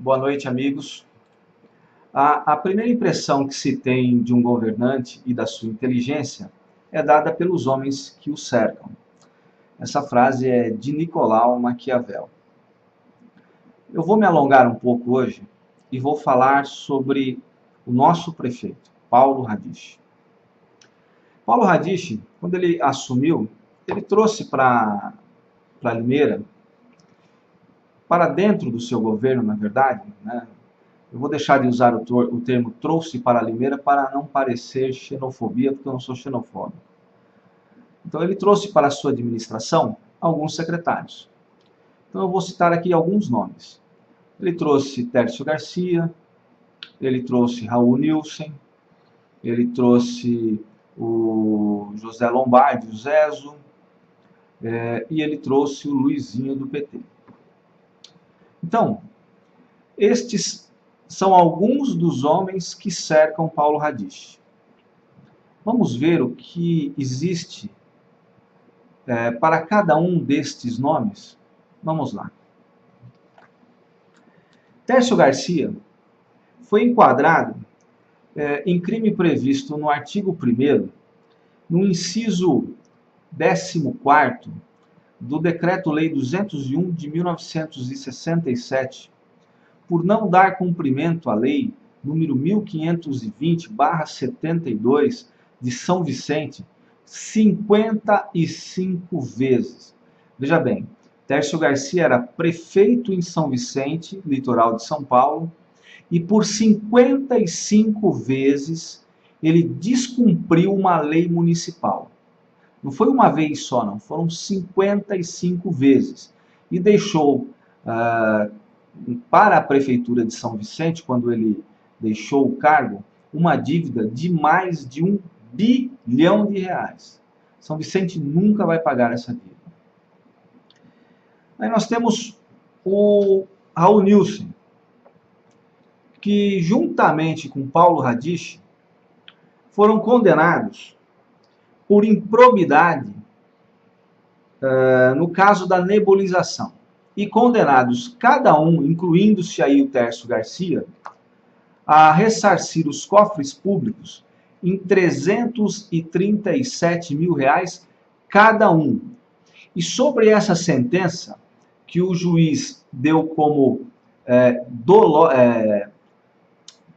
Boa noite, amigos. A primeira impressão que se tem de um governante e da sua inteligência é dada pelos homens que o cercam. Essa frase é de Nicolau Maquiavel. Eu vou me alongar um pouco hoje e vou falar sobre o nosso prefeito, Paulo Radiche. Paulo Radiche, quando ele assumiu, ele trouxe para Limeira, para dentro do seu governo, na verdade, né? Eu vou deixar de usar o termo trouxe para Limeira para não parecer xenofobia, porque eu não sou xenofóbico. Então ele trouxe para a sua administração alguns secretários. Então eu vou citar aqui alguns nomes. Ele trouxe Tércio Garcia, ele trouxe Raul Nilsen, ele trouxe o José Lombardi, o Zezo, e ele trouxe o Luizinho do PT. Então, estes são alguns dos homens que cercam Paulo Radiche. Vamos ver o que existe para cada um destes nomes? Vamos lá. Tércio Garcia foi enquadrado em crime previsto no artigo 1º, no inciso 14º do Decreto-Lei 201 de 1967, por não dar cumprimento à lei número 1520/72 de São Vicente 55 vezes. Veja bem, Tércio Garcia era prefeito em São Vicente, litoral de São Paulo, e por 55 vezes ele descumpriu uma lei municipal. Não foi uma vez só, não, foram 55 vezes. E deixou para a Prefeitura de São Vicente, quando ele deixou o cargo, uma dívida de mais de R$ 1 bilhão. São Vicente nunca vai pagar essa dívida. Aí nós temos o Raul Nilsen, que juntamente com Paulo Radiche foram condenados por improbidade no caso da nebulização. E condenados cada um, incluindo-se aí o Tércio Garcia, a ressarcir os cofres públicos em R$ 337 mil cada um. E sobre essa sentença, que o juiz deu como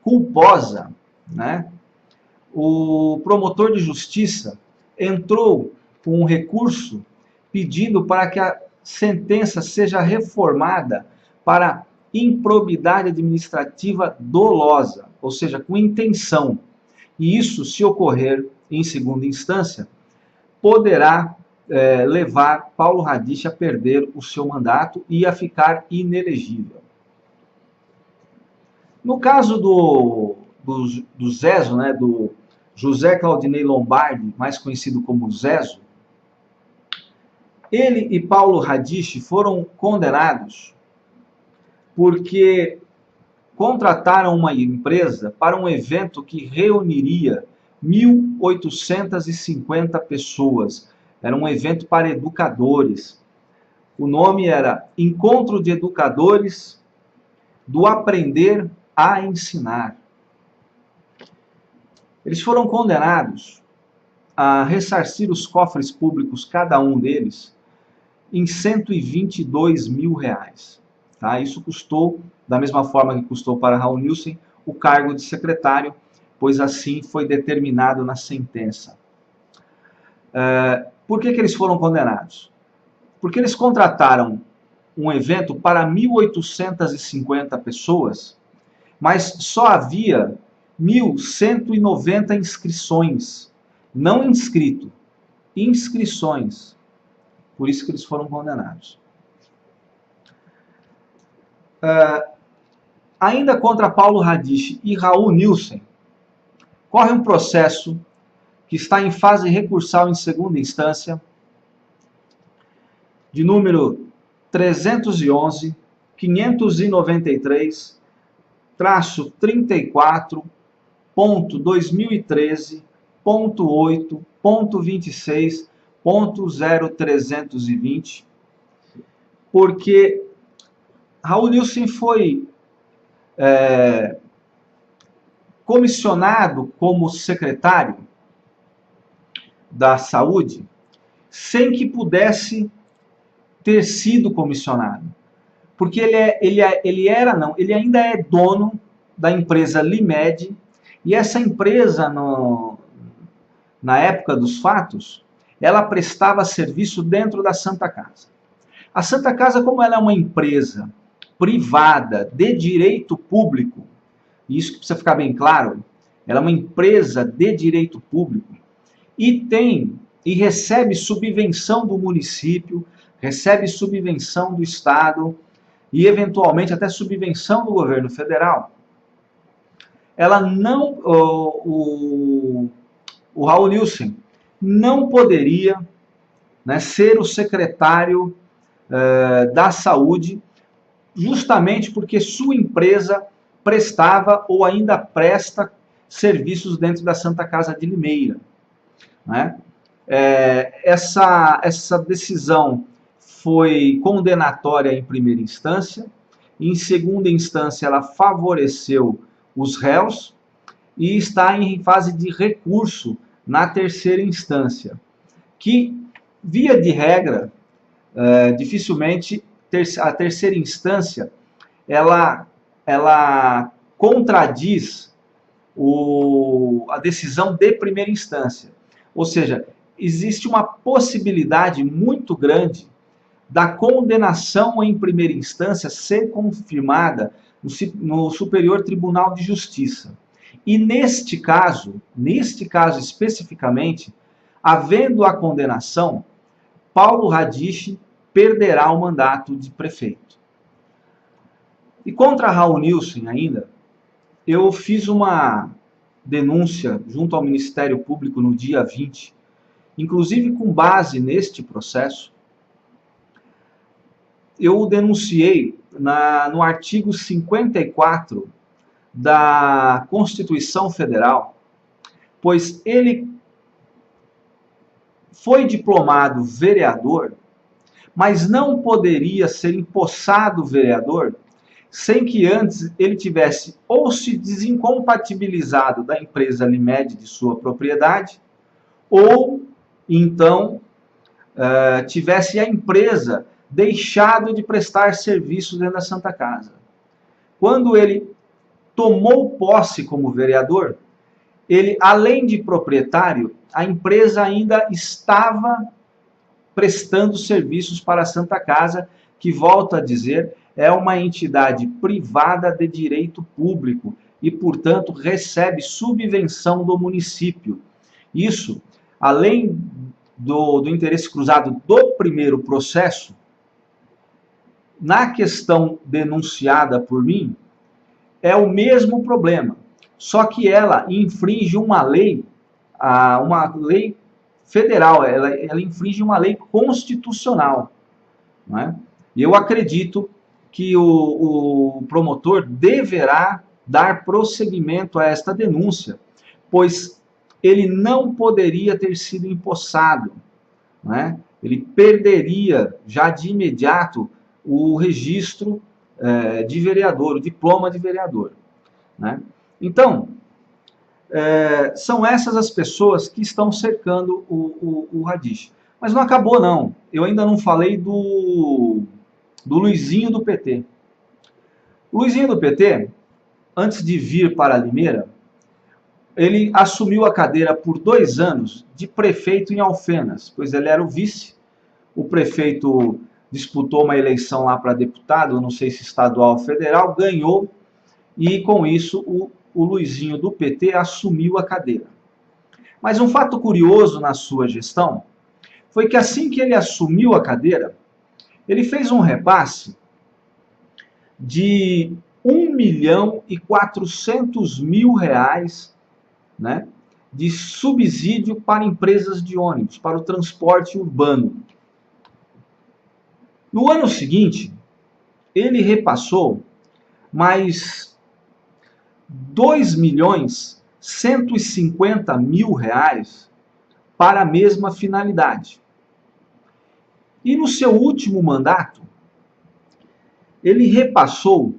culposa, né, o promotor de justiça entrou com um recurso pedindo para que a sentença seja reformada para improbidade administrativa dolosa, ou seja, com intenção. E isso, se ocorrer em segunda instância, poderá levar Paulo Radiche a perder o seu mandato e a ficar inelegível. No caso do Zezo, né, do José Claudinei Lombardi, mais conhecido como Zezo, ele e Paulo Radiche foram condenados porque contrataram uma empresa para um evento que reuniria 1.850 pessoas. Era um evento para educadores. O nome era Encontro de Educadores do Aprender a Ensinar. Eles foram condenados a ressarcir os cofres públicos, cada um deles, em R$ 122 mil. Tá? Isso custou, da mesma forma que custou para Raul Nilsen, o cargo de secretário, pois assim foi determinado na sentença. Por que eles foram condenados? Porque eles contrataram um evento para 1.850 pessoas, mas só havia 1.190 inscrições. Não inscrito, inscrições. Por isso que eles foram condenados. Ainda contra Paulo Radiche e Raul Nilsen, corre um processo que está em fase recursal em segunda instância, de número 311.593.8.26.0320, porque Raul Nilsen foi comissionado como secretário da Saúde sem que pudesse ter sido comissionado. Porque ele ainda é dono da empresa Limed, e essa empresa, na época dos fatos, ela prestava serviço dentro da Santa Casa. A Santa Casa, como ela é uma empresa privada de direito público, e isso precisa ficar bem claro, ela é uma empresa de direito público e recebe subvenção do município, recebe subvenção do Estado e, eventualmente, até subvenção do governo federal. Ela não, o Raul Nilsen não poderia, né, ser o secretário da Saúde, justamente porque sua empresa prestava ou ainda presta serviços dentro da Santa Casa de Limeira, né? Essa decisão foi condenatória em primeira instância, em segunda instância ela favoreceu os réus e está em fase de recurso na terceira instância, que, via de regra, dificilmente a terceira instância ela contradiz a decisão de primeira instância. Ou seja, existe uma possibilidade muito grande da condenação em primeira instância ser confirmada no Superior Tribunal de Justiça. E neste caso especificamente, havendo a condenação, Paulo Radiche perderá o mandato de prefeito. E contra Raul Nilsen ainda, eu fiz uma denúncia junto ao Ministério Público no dia 20, inclusive com base neste processo. Eu denunciei no artigo 54 da Constituição Federal, pois ele foi diplomado vereador, mas não poderia ser empossado vereador sem que antes ele tivesse ou se desincompatibilizado da empresa Limed de sua propriedade, ou então tivesse a empresa deixado de prestar serviço dentro da Santa Casa. Quando ele tomou posse como vereador, ele, além de proprietário, a empresa ainda estava prestando serviços para a Santa Casa, que, volto a dizer, é uma entidade privada de direito público e, portanto, recebe subvenção do município. Isso, além do interesse cruzado do primeiro processo, na questão denunciada por mim, é o mesmo problema, só que ela infringe uma lei federal, ela infringe uma lei constitucional, não é? E eu acredito que o promotor deverá dar prosseguimento a esta denúncia, pois ele não poderia ter sido empossado, né? Ele perderia já de imediato o registro de vereador, o diploma de vereador, né? Então, são essas as pessoas que estão cercando o Radiche. Mas não acabou, não. Eu ainda não falei do Luizinho do PT. O Luizinho do PT, antes de vir para Limeira, ele assumiu a cadeira por 2 anos de prefeito em Alfenas, pois ele era o vice. O prefeito disputou uma eleição lá para deputado, não sei se estadual ou federal, ganhou, e com isso o Luizinho do PT assumiu a cadeira. Mas um fato curioso na sua gestão foi que assim que ele assumiu a cadeira, ele fez um repasse de R$1.400.000, né, de subsídio para empresas de ônibus, para o transporte urbano. No ano seguinte, ele repassou mais R$2.150.000 para a mesma finalidade. E no seu último mandato, ele repassou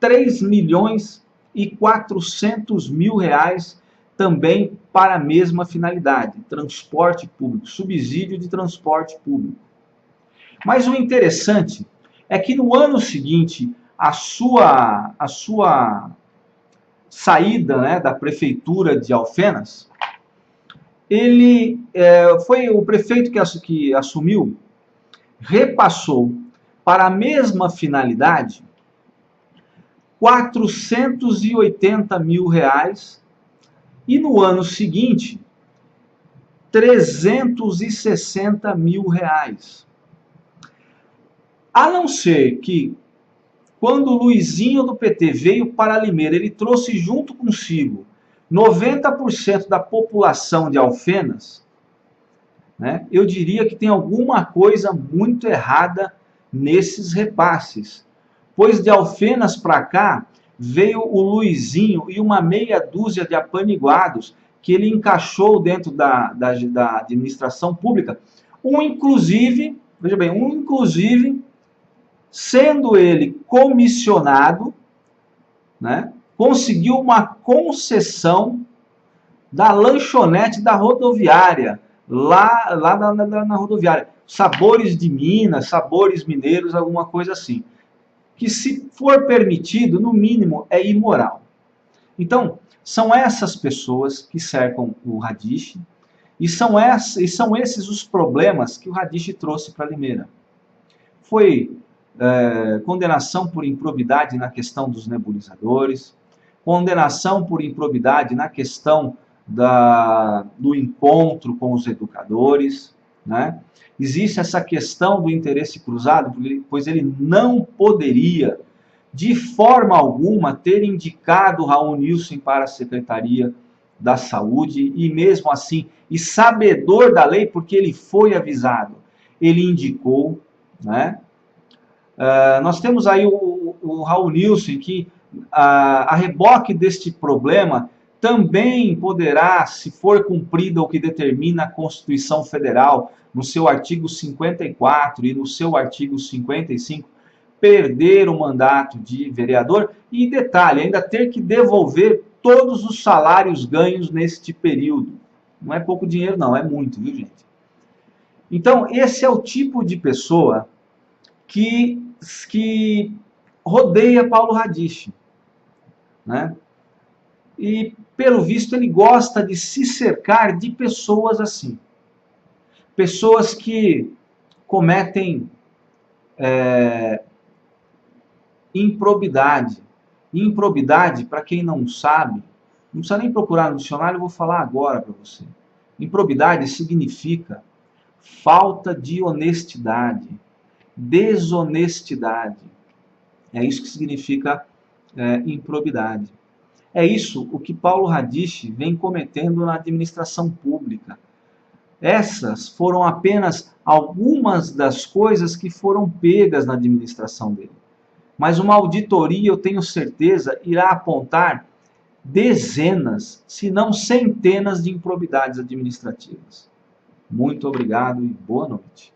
R$ 3.400.000 também para a mesma finalidade, transporte público, subsídio de transporte público. Mas o interessante é que no ano seguinte, a sua saída, né, da prefeitura de Alfenas, foi o prefeito que assumiu, repassou para a mesma finalidade R$ 480.000 e no ano seguinte R$ 360.000. A não ser que, quando o Luizinho do PT veio para Limeira, ele trouxe junto consigo 90% da população de Alfenas, né, eu diria que tem alguma coisa muito errada nesses repasses. Pois de Alfenas para cá, veio o Luizinho e uma meia dúzia de apaniguados que ele encaixou dentro da administração pública. Inclusive, veja bem, inclusive, sendo ele comissionado, né, conseguiu uma concessão da lanchonete da rodoviária, lá na rodoviária. Sabores de Minas, sabores mineiros, alguma coisa assim. Que se for permitido, no mínimo, é imoral. Então, são essas pessoas que cercam o Radiche, e são esses os problemas que o Radiche trouxe para Limeira. Foi condenação por improbidade na questão dos nebulizadores, condenação por improbidade na questão do encontro com os educadores, né? Existe essa questão do interesse cruzado, pois ele não poderia, de forma alguma, ter indicado Raul Nilson para a Secretaria da Saúde, e mesmo assim, e sabedor da lei, porque ele foi avisado, ele indicou, né? Nós temos aí o Raul Nilson, que a reboque deste problema também poderá, se for cumprida o que determina a Constituição Federal, no seu artigo 54 e no seu artigo 55, perder o mandato de vereador e, detalhe, ainda ter que devolver todos os salários ganhos neste período. Não é pouco dinheiro não, é muito, viu, gente? Então, esse é o tipo de pessoa que rodeia Paulo Radiche, né? E, pelo visto, ele gosta de se cercar de pessoas assim. Pessoas que cometem improbidade. Improbidade, para quem não sabe, não precisa nem procurar no dicionário, eu vou falar agora para você. Improbidade significa falta de honestidade, desonestidade. É isso que significa improbidade. É isso o que Paulo Radiche vem cometendo na administração pública. Essas foram apenas algumas das coisas que foram pegas na administração dele. Mas uma auditoria, eu tenho certeza, irá apontar dezenas, se não centenas de improbidades administrativas. Muito obrigado e boa noite.